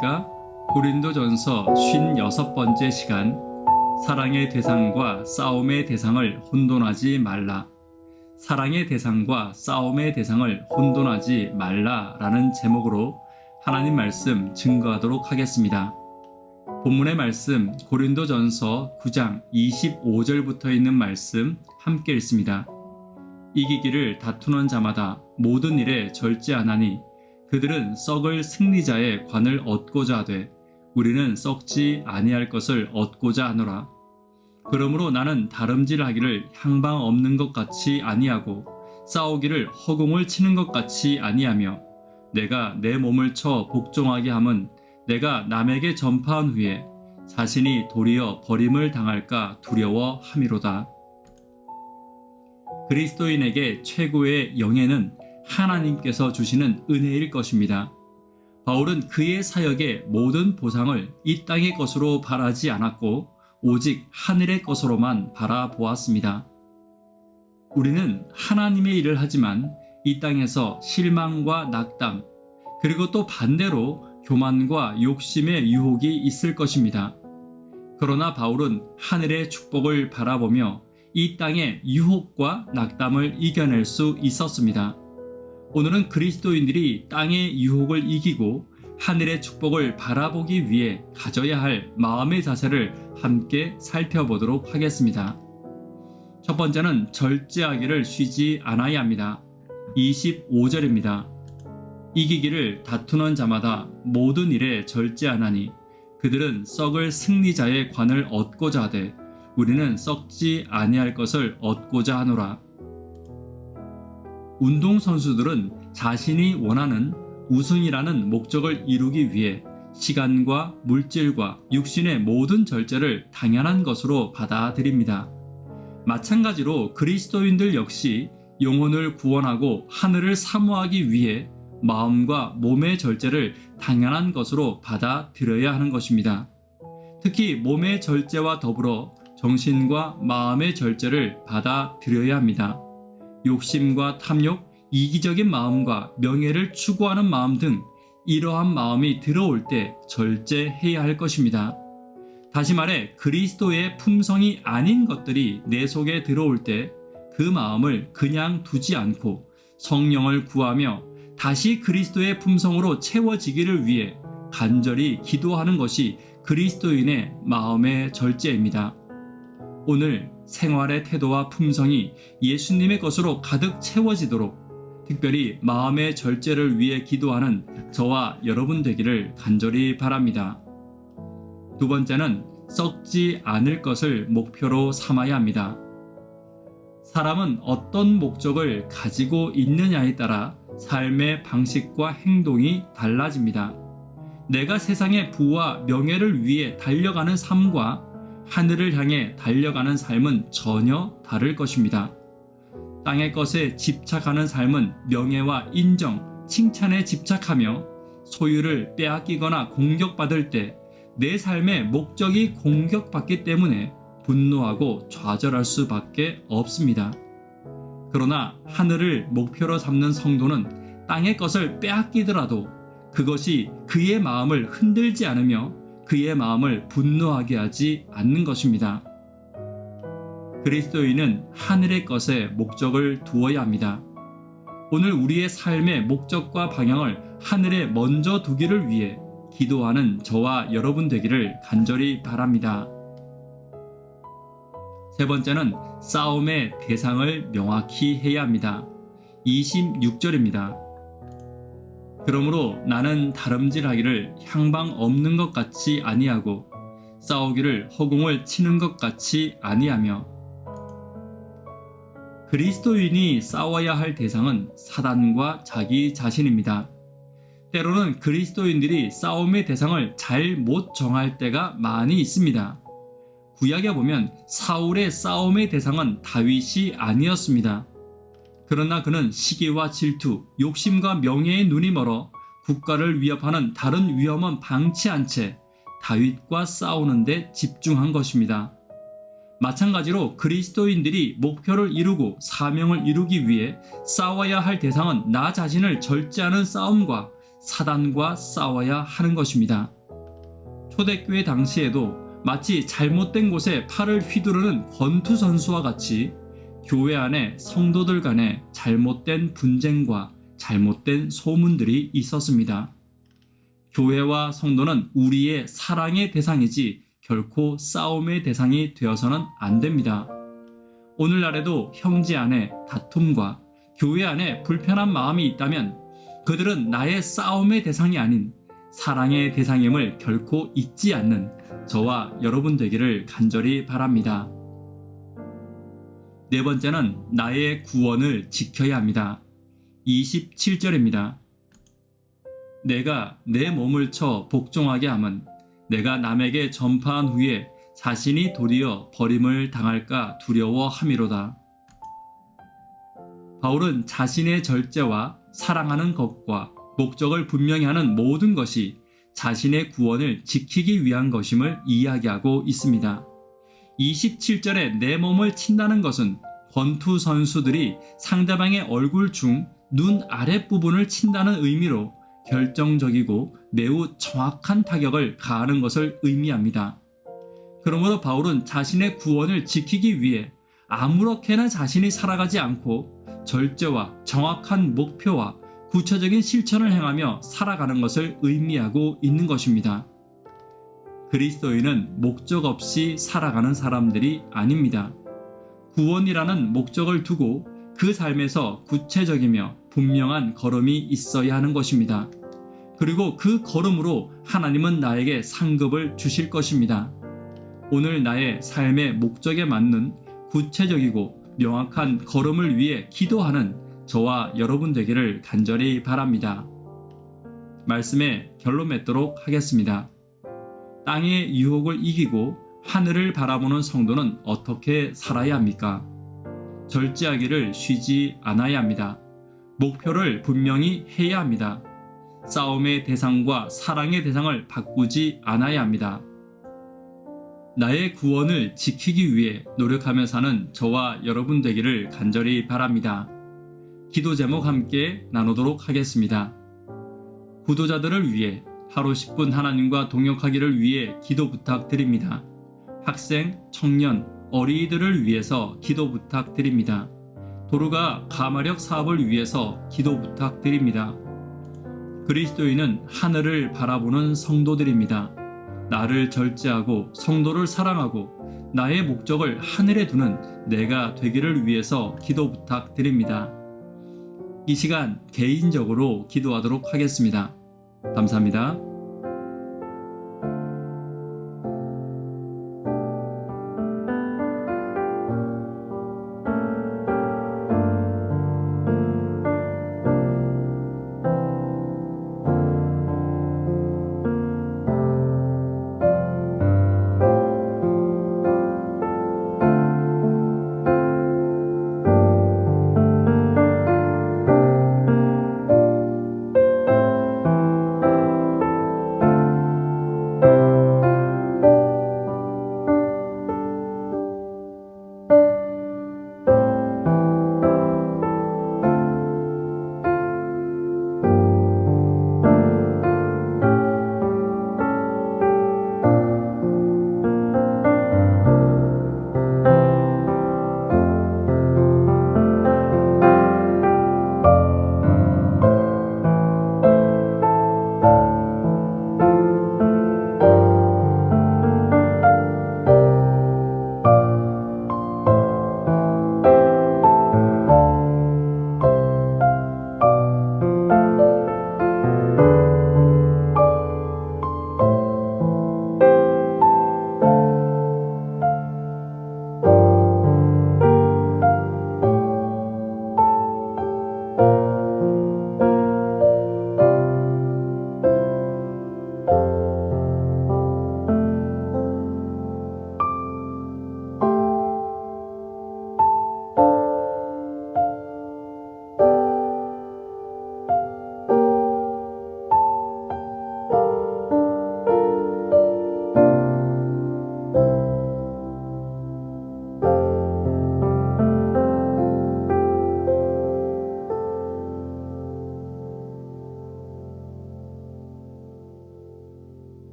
안녕하십니까? 고린도전서 56번째 시간, 사랑의 대상과 싸움의 대상을 혼돈하지 말라. 사랑의 대상과 싸움의 대상을 혼돈하지 말라라는 제목으로 하나님 말씀 증거하도록 하겠습니다. 본문의 말씀 고린도전서 9장 25절부터 있는 말씀 함께 읽습니다. 이기기를 다투는 자마다 모든 일에 절제하나니 그들은 썩을 승리자의 관을 얻고자 하되 우리는 썩지 아니할 것을 얻고자 하노라. 그러므로 나는 다름질하기를 향방 없는 것 같이 아니하고 싸우기를 허공을 치는 것 같이 아니하며 내가 내 몸을 쳐 복종하게 함은 내가 남에게 전파한 후에 자신이 도리어 버림을 당할까 두려워함이로다. 그리스도인에게 최고의 영예는 하나님께서 주시는 은혜일 것입니다. 바울은 그의 사역의 모든 보상을 이 땅의 것으로 바라지 않았고 오직 하늘의 것으로만 바라보았습니다. 우리는 하나님의 일을 하지만 이 땅에서 실망과 낙담, 그리고 또 반대로 교만과 욕심의 유혹이 있을 것입니다. 그러나 바울은 하늘의 축복을 바라보며 이 땅의 유혹과 낙담을 이겨낼 수 있었습니다. 오늘은 그리스도인들이 땅의 유혹을 이기고 하늘의 축복을 바라보기 위해 가져야 할 마음의 자세를 함께 살펴보도록 하겠습니다. 첫 번째는 절제하기를 쉬지 않아야 합니다. 25절입니다. 이기기를 다투는 자마다 모든 일에 절제하나니 그들은 썩을 승리자의 관을 얻고자 하되 우리는 썩지 아니할 것을 얻고자 하노라. 운동선수들은 자신이 원하는 우승이라는 목적을 이루기 위해 시간과 물질과 육신의 모든 절제를 당연한 것으로 받아들입니다. 마찬가지로 그리스도인들 역시 영혼을 구원하고 하늘을 사모하기 위해 마음과 몸의 절제를 당연한 것으로 받아들여야 하는 것입니다. 특히 몸의 절제와 더불어 정신과 마음의 절제를 받아들여야 합니다. 욕심과 탐욕, 이기적인 마음과 명예를 추구하는 마음 등 이러한 마음이 들어올 때 절제해야 할 것입니다. 다시 말해 그리스도의 품성이 아닌 것들이 내 속에 들어올 때 그 마음을 그냥 두지 않고 성령을 구하며 다시 그리스도의 품성으로 채워지기를 위해 간절히 기도하는 것이 그리스도인의 마음의 절제입니다. 오늘 생활의 태도와 품성이 예수님의 것으로 가득 채워지도록 특별히 마음의 절제를 위해 기도하는 저와 여러분 되기를 간절히 바랍니다. 두 번째는 썩지 않을 것을 목표로 삼아야 합니다. 사람은 어떤 목적을 가지고 있느냐에 따라 삶의 방식과 행동이 달라집니다. 내가 세상의 부와 명예를 위해 달려가는 삶과 하늘을 향해 달려가는 삶은 전혀 다를 것입니다. 땅의 것에 집착하는 삶은 명예와 인정, 칭찬에 집착하며 소유를 빼앗기거나 공격받을 때 내 삶의 목적이 공격받기 때문에 분노하고 좌절할 수밖에 없습니다. 그러나 하늘을 목표로 삼는 성도는 땅의 것을 빼앗기더라도 그것이 그의 마음을 흔들지 않으며 그의 마음을 분노하게 하지 않는 것입니다. 그리스도인은 하늘의 것에 목적을 두어야 합니다. 오늘 우리의 삶의 목적과 방향을 하늘에 먼저 두기를 위해 기도하는 저와 여러분 되기를 간절히 바랍니다. 세 번째는 싸움의 대상을 명확히 해야 합니다. 26절입니다. 그러므로 나는 다름질하기를 향방 없는 것 같이 아니하고 싸우기를 허공을 치는 것 같이 아니하며 그리스도인이 싸워야 할 대상은 사단과 자기 자신입니다. 때로는 그리스도인들이 싸움의 대상을 잘 못 정할 때가 많이 있습니다. 구약에 보면 사울의 싸움의 대상은 다윗이 아니었습니다. 그러나 그는 시기와 질투, 욕심과 명예의 눈이 멀어 국가를 위협하는 다른 위험은 방치한 채 다윗과 싸우는 데 집중한 것입니다. 마찬가지로 그리스도인들이 목표를 이루고 사명을 이루기 위해 싸워야 할 대상은 나 자신을 절제하는 싸움과 사단과 싸워야 하는 것입니다. 초대교회 당시에도 마치 잘못된 곳에 팔을 휘두르는 권투 선수와 같이 교회 안에 성도들 간에 잘못된 분쟁과 잘못된 소문들이 있었습니다. 교회와 성도는 우리의 사랑의 대상이지 결코 싸움의 대상이 되어서는 안 됩니다. 오늘날에도 형제 안에 다툼과 교회 안에 불편한 마음이 있다면 그들은 나의 싸움의 대상이 아닌 사랑의 대상임을 결코 잊지 않는 저와 여러분 되기를 간절히 바랍니다. 네 번째는 나의 구원을 지켜야 합니다. 27절입니다. 내가 내 몸을 쳐 복종하게 함은 내가 남에게 전파한 후에 자신이 도리어 버림을 당할까 두려워함이로다. 바울은 자신의 절제와 사랑하는 것과 목적을 분명히 하는 모든 것이 자신의 구원을 지키기 위한 것임을 이야기하고 있습니다. 27절에 내 몸을 친다는 것은 권투 선수들이 상대방의 얼굴 중 눈 아랫부분을 친다는 의미로 결정적이고 매우 정확한 타격을 가하는 것을 의미합니다. 그러므로 바울은 자신의 구원을 지키기 위해 아무렇게나 자신이 살아가지 않고 절제와 정확한 목표와 구체적인 실천을 행하며 살아가는 것을 의미하고 있는 것입니다. 그리스도인은 목적 없이 살아가는 사람들이 아닙니다. 구원이라는 목적을 두고 그 삶에서 구체적이며 분명한 걸음이 있어야 하는 것입니다. 그리고 그 걸음으로 하나님은 나에게 상급을 주실 것입니다. 오늘 나의 삶의 목적에 맞는 구체적이고 명확한 걸음을 위해 기도하는 저와 여러분 되기를 간절히 바랍니다. 말씀에 결론 맺도록 하겠습니다. 땅의 유혹을 이기고 하늘을 바라보는 성도는 어떻게 살아야 합니까? 절제하기를 쉬지 않아야 합니다. 목표를 분명히 해야 합니다. 싸움의 대상과 사랑의 대상을 바꾸지 않아야 합니다. 나의 구원을 지키기 위해 노력하며 사는 저와 여러분 되기를 간절히 바랍니다. 기도 제목 함께 나누도록 하겠습니다. 구도자들을 위해 하루 10분 하나님과 동역하기를 위해 기도 부탁드립니다. 학생, 청년, 어린이들을 위해서 기도 부탁드립니다. 도루가 가마력 사업을 위해서 기도 부탁드립니다. 그리스도인은 하늘을 바라보는 성도들입니다. 나를 절제하고 성도를 사랑하고 나의 목적을 하늘에 두는 내가 되기를 위해서 기도 부탁드립니다. 이 시간 개인적으로 기도하도록 하겠습니다. 감사합니다.